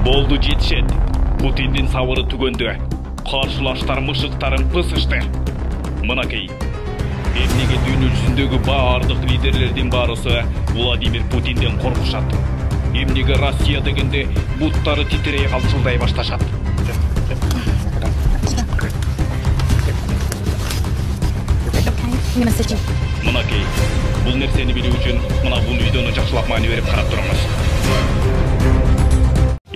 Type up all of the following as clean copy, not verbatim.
Болду жетишет. Путиндин сабыры түгөндү. Каршылаштар мышыктарын пысышты. Мынакей. Эмнеге дүйнө жүзүндөгү баардык лидерлердин баарысы Владимир Путинден коркушат. Эмнеге Россия дегенде буттары титирей калчылдай башташат. Мынакей. Бул нерсени билүү үчүн мына бул видеону жакшылап маани берип карап туруңуз.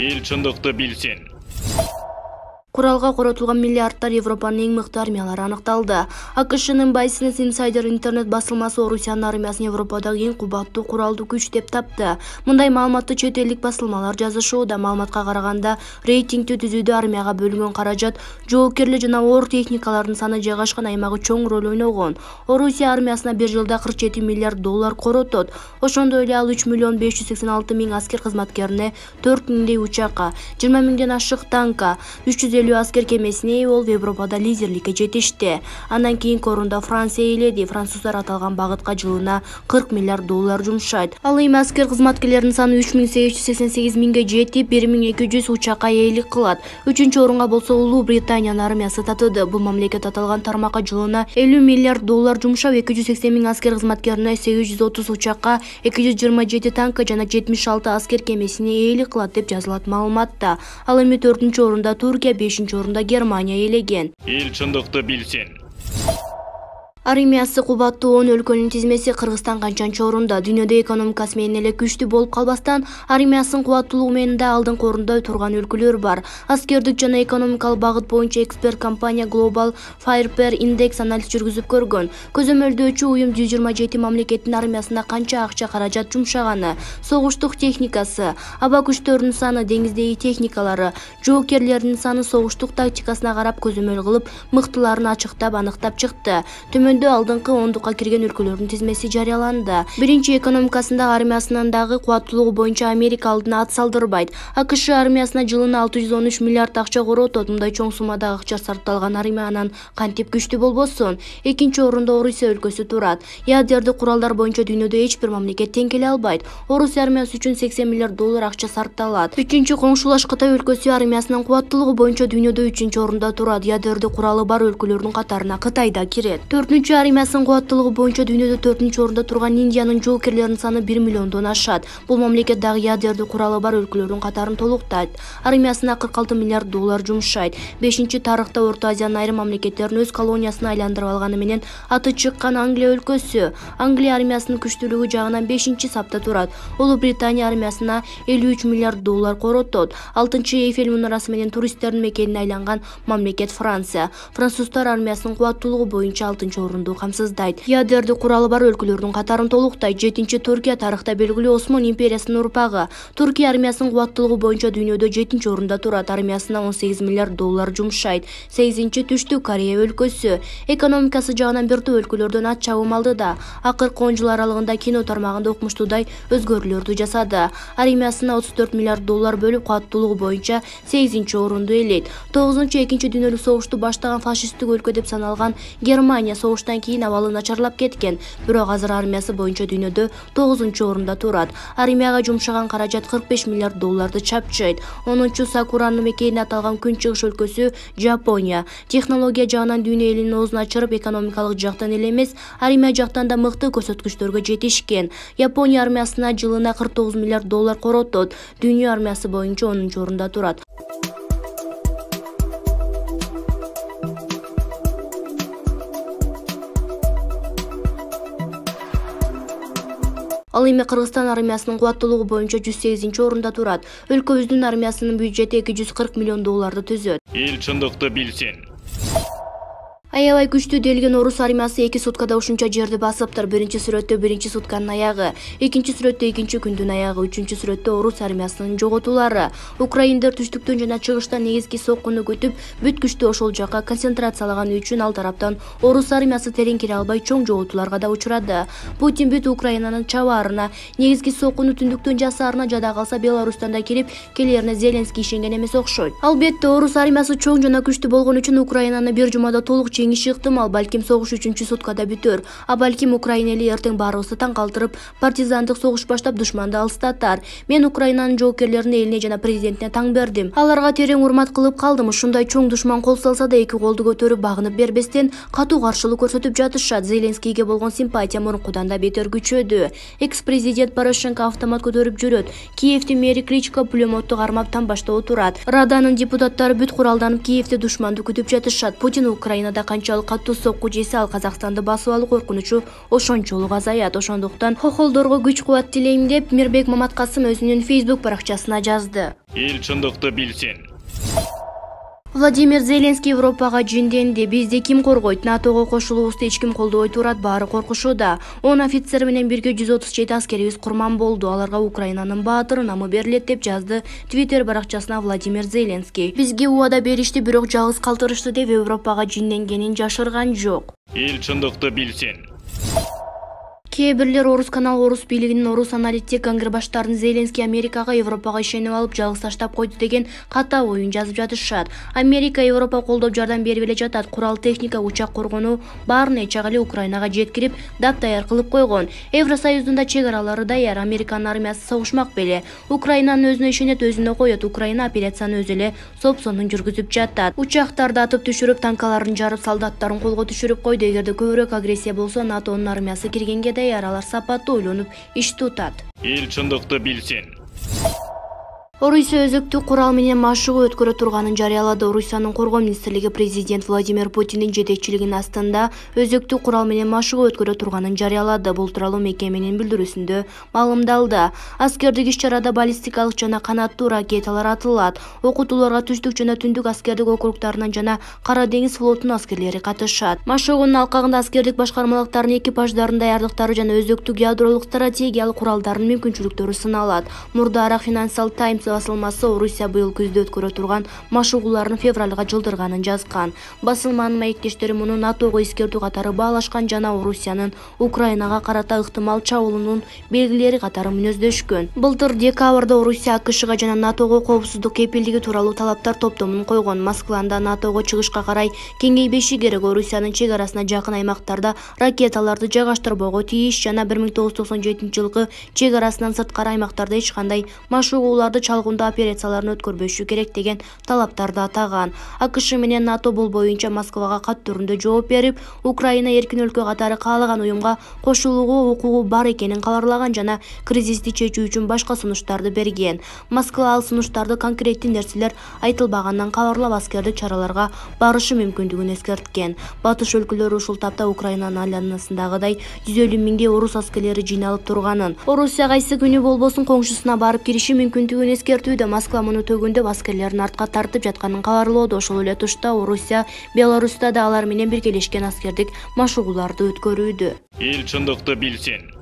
Эл чындыкты билсин. Куралга коротулган миллиардтар Европанын эң мыкты армиялары аныкталды. АКШнын Business Insider интернет басылмасы Орусиянын армиясын Европадагы эң кубаттуу куралдуу күч деп тапты. Мындай маалыматты чет элдик басылмалар жазышууда. Маалыматка караганда, рейтингди түзүүдө армияга бөлүнгөн каражат, жоокерлер жана оор техникалардын саны жайгашкан аймагы чоң роль ойногон. Орусия армиясына бир жылда 47 миллиард доллар коротот. Ошондой эле ал 3 миллион 586 миң аскер кызматкерине, 4 миңдей учакка, 20 миңден ашык танка, 350 аскер кемесине ол Европада лидерликке жетишти. Андан кийинки орунда Франция ээледи. Француздар аталган багытка жылына 40 миллиард доллар жумшайт. Ал эми аскер кызматкерлеринин саны 3888 миңге жетип, 1200 учакка ээлик кылат. 3-чү орунга болсо Улуу Британиянын армиясы татыды. Бул мамлекет аталган тармакка жылына 50 миллиард доллар жумшап, 280 миң аскер кызматкерине, 830 учакка, 227 танка жана 76 аскер кемесине ээлик кылат деп жазылат маалыматта. Ал эми 4-чү орунда Туркия, 5-чү орунда Германия ээлеген. Эл чындыкты билсин. Армиясы кубаттуу 10 өлкөнүн тизмеси Кыргызстан канчанчы орунда? Дүйнөдө экономикасы менен эле күчтүү болуп калбастан, армиясынын кубаттуулугу менен да алдыңкы орунда турган өлкөлөр бар. Аскердик жана экономикалык багыт боюнча эксперт компания Global Firepower Index анализ жүргүзүп көргөн. Көзөмөлдөөчү уюм 127 мамлекеттин армиясына канча акча каражат жумшаганы, согуштук техникасы, аба күчтөрүнүн саны, деңиздеги техникалары, жоокерлердин саны, согуштук тактикасына карап көзөмөл кылып, мыктыларын ачыктап аныктап чыкты. Алдыңкы ондукка кирген өлкөлөрдүн тизмеси жарыяланды. Биринчи экономикасындагы армиясынын дагы кубаттуулугу боюнча Америка алдына ат салдырбайт. АКШ армиясына жылына 613 миллиард акча коротот. Мындай чоң суммадагы акча сарпталган армия анан кантип күчтүү болбосун? Экинчи орунда Орусия өлкөсү турат. Ядердик куралдар боюнча дүйнөдө эч бир мамлекет тең келе албайт. Орусия армиясы үчүн 80 миллиард доллар акча сарпталат. Үчүнчү коңшулаш Кытай өлкөсү армиясынын кубаттуулугу боюнча дүйнөдө 3-чү орунда турат. Ядердик куралы бар өлкөлөрдүн катарына Кытай да кирет. Армиясынын кубаттуулугу боюнча дүйнөдө 4-чү орунда турган Индиянын жоокерлеринин саны 1 миллиондон ашат. Бул мамлекет дагы ядердик куралы бар өлкөлөрдүн катарын толуктайт. Армиясына 46 миллиард доллар жумшайт. 5-чи тарыхта Орто Азиянын айрым мамлекеттерин өз колониясына айландырып алганы менен аты чыккан Англия өлкөсү. Англия армиясынын күчтүүлүгү жагынан 5-чи сапта турат. Улуу Британия армиясына 53 миллиард доллар коротот. 6-чы Эйфель мунарасы менен туристтердин мекенине айланган мамлекет Франция. Француздар армиясынын кубаттуулугу боюнча 6-чы орунду камсыздайт. Ядердик куралы бар өлкөлөрдүн катарын толуктайт. 7-чи Туркия тарыхта белгилүү Осман империясынын урпагы. Туркия армиясынын кубаттуулугу боюнча дүйнөдө 7-чи орунда турат. Армиясына 18 миллиард доллар жумшайт. 8-чи Түштүк Корея өлкөсү. Экономикасы жагынан бир топ өлкөлөрдөн ат чабым алды да. Акыркы 10 жыл аралыгында кино тармагында укмуштуудай өзгөрүүлөрдү жасады. Армиясына 34 миллиард доллар бөлүп, кубаттуулугу боюнча 8-чи орунду ээлейт. 9-чу Экинчи дүйнөлүк согушту баштаган фашисттик өлкө деп саналган Германия согуштан кийин абалы начарлап кеткен. Бирок азыр армиясы боюнча дүйнөдө 9-чу орунда турат. Армияга жумшаган каражат 45 миллиард долларды чапчайт. 10-чу Сакуранын мекенине аталган Күнчыгыш өлкөсү Жапония. Технология жагынан дүйнө элинин оозун ачырып, экономикалык жактан эле эмес, армия жактан да мыкты көрсөткүчтөргө жетишкен. Япония армиясына жылына 49 миллиард доллар коротот. Дүйнө армиясы боюнча 10-чу орунда турат. Ал эми Кыргызстан армиясынын кубаттуулугу боюнча 108-чи орунда турат. Өлкөбүздүн армиясынын бюджети 240 миллион долларды түзөт. Эл чындыкты билсин. Аябай күчтүү делген орус армиясы 2 суткада ушунча жерди басыптыр. Биринчи сүрөттө биринчи сутканын аягы, экинчи сүрөттө экинчи күндүн аягы, үчүнчү сүрөттө орус армиясынын жоготуулары. Украиндер түштүктөн жана чыгыштан негизги соккуну күтүп, бүт күчтү ошол жакка концентрациялаганы үчүн ал тараптан орус армиясы терең кире албай чоң жоготууларга да учурады. Путин бүт Украинанын чабаарына, негизги соккуну түндүктөн жасаарына жада калса, Беларустан да кирип келерине Зеленский ишенген эмес окшойт. Албетте орус армиясы чоң жана күчтүү болгон үчүн Украинаны бир жумада толук жеңиши ыктымал, балким согуш 3-суткада бүтөр. А балким Украина эли эртең баарыбызды таң калтырып, партизандык согуш баштап душманды алыстатар. Мен Украинанын жоокерлерин элине жана президентине таң бердим. Аларга терең урмат кылып калдым. Ушундай чоң душман кол салса да эки колду көтөрүп багынып бербестен катуу каршылык көрсөтүп жатышат. Зеленскийге болгон симпатия мурункудан да бетер күчөдү. Экс-президент Порошенко автомат көтөрүп жүрөт. Киевдин мэри Кличко пулеметту кармап тамбашта отурат. Раданын депутаттары бүт куралданып Киевде душманды күтүп жатышат. Путин Украинада канчалык катуу сокку жесе, ал Казакстанды басып алуу коркунучу ошончолук азаят. Ошондуктан хохолдорго күч-кубат тилейм деп Мирбек Маматкасым өзүнүн Facebook баракчасына жазды. Эл чындыкты билсин. Владимир Зеленский Европага жинденди. Бизди ким коргойт? НАТОго кошулуубузду эч ким колдобой турат, баары коркушууда. 10 офицер менен бирге 137 аскерибиз курман болду. Аларга Украинанын баатыр намы берилет деп жазды Twitter баракчасына Владимир Зеленский. Бизге убада беришти, бирок жалгыз калтырышты деп Европага жинденгенин жашырган жок. Эл чындыкты билсин. Кээ бирлер Орус канал Орус бийлигинин Орус аналитик аңгырбаштарын Зеленский Америкага, Европага ишенип алып жалгыз таштап койду деген ката оюн жазып жатышат. Америка Европа колдоп жардам берип эле жатат. Курал техника, учак коргонуу баарын эчак эле Украинага жеткирип, дап-даяр кылып койгон. Евросоюздун да чек аралары даяр. Американын армиясы согушмак беле. Украинанын өзүнө ишенет, өзүнө коет. Украина операцияны өзү эле сопсонун жүргүзүп жатат. Учактарды атып түшүрүп, танкаларын жарып, солдаттарын колго түшүрүп койду. Эгерде көбүрөөк агрессия болсо, НАТОнун армиясы киргенге алар сапаттуу ойлонуп иш тутат. Эл чындыкты билсин. Орусия өзөктүк курал менен машыгуу өткөрө турганын жарыялады. Орусиянын коргоо министрлиги президент Владимир Путиндин жетекчилигинин астында өзөктүк курал менен машыгуу өткөрө турганын жарыялады. Бул тууралуу мекеменин билдирүүсүндө маалымдалды. Аскердик иш-чарада баллистикалык жана канаттуу ракеталар атылат. Окутууларга түштүк жана түндүк аскердик округдарынан жана Кара деңиз флотунун аскерлери катышат. Машыгуунун алкагында аскердик башкармалыктардын экипаждардын даярдыктары жана өзөктүк ядролук стратегиялык куралдардын мүмкүнчүлүктөрү сыналат. Мурдараак Financial Times басылмасы Орусия быйыл күздө өткөрө турган машыгууларын февралга жылдырганын жазган. Басылманын маектештери муну НАТОго эскертүү катары баалашкан жана Орусиянын Украинага карата ыктымал чабуулунун белгилери катары мүнөздөшкөн. Былтыр декабрда Орусия АКШга жана НАТОго коопсуздук кепилдиги тууралуу талаптар топтомун койгон. Москвада НАТОго чыгышка карай кеңейбеши керек. Орусиянын чек арасына жакын аймактарда ракеталарды жайгаштырбоого тийиш жана 1997-жылкы чек арасынан сырткары аймактарда эч кандай машыгууларды чалгындоо операцияларын өткөрбөшү керек деген талаптарды атаган. АКШ менен НАТО бул боюнча Москвага кат түрүндө жооп берип, Украина эркин өлкө катары каалаган уюмга кошулууга укугу бар экенин кабарлаган жана кризисти чечүү үчүн башка сунуштарды берген. Москва ал сунуштарды конкреттүү нерселер айтылбагандан кабарлап, аскердик чараларга барышы мүмкүндүгүн эскерткен. Батыш өлкөлөрү ушул тапта Украинанын айланасындагыдай 150 миңге орус аскерлери жыйналып турганын, Орусия кайсы күнү болбосун коңшусуна барып кириши мүмкүндүгүн эскертүүдө. Москва муну төгүндө аскерлерин артка тартып жатканын кабарлоодо. Ошол эле тушта Орусия Беларуста да алар менен биргелешкен аскердик машыгууларды өткөрүүдө. Эл чындыкты билсин.